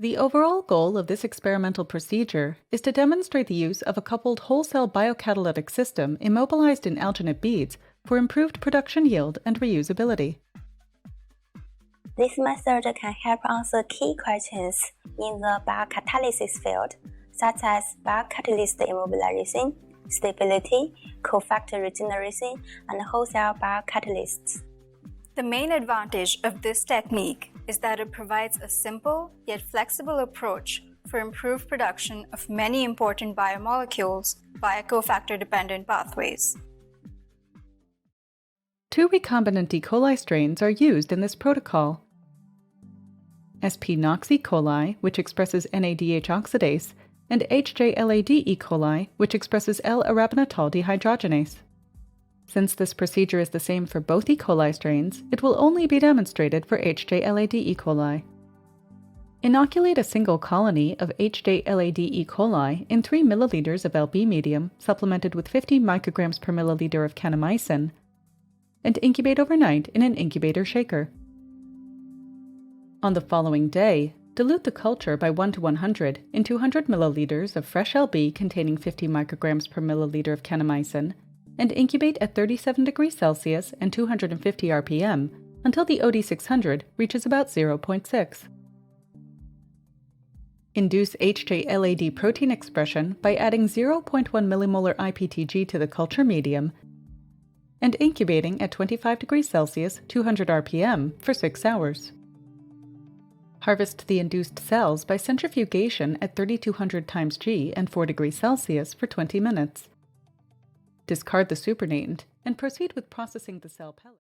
The overall goal of this experimental procedure is to demonstrate the use of a coupled whole-cell biocatalytic system immobilized in alginate beads for improved production yield and reusability. This method can help answer key questions in the biocatalysis field, such as biocatalyst immobilization, stability, cofactor regeneration, and whole-cell biocatalysts. The main advantage of this technique is that it provides a simple yet flexible approach for improved production of many important biomolecules via cofactor-dependent pathways. 2 recombinant E. coli strains are used in this protocol. SP-Nox E. coli, which expresses NADH oxidase, and HJLAD E. coli, which expresses L-arabinitol dehydrogenase. Since this procedure is the same for both E. coli strains, it will only be demonstrated for HJLAD E. coli. Inoculate a single colony of HJLAD E. coli in 3 milliliters of LB medium supplemented with 50 micrograms per milliliter of kanamycin, and incubate overnight in an incubator shaker. On the following day, dilute the culture by 1 to 100 in 200 milliliters of fresh LB containing 50 micrograms per milliliter of kanamycin, and incubate at 37 degrees Celsius and 250 RPM until the OD600 reaches about 0.6. Induce HJLAD protein expression by adding 0.1 millimolar IPTG to the culture medium and incubating at 25 degrees Celsius, 200 RPM for 6 hours. Harvest the induced cells by centrifugation at 3200 times G and 4 degrees Celsius for 20 minutes. Discard the supernatant and proceed with processing the cell pellet.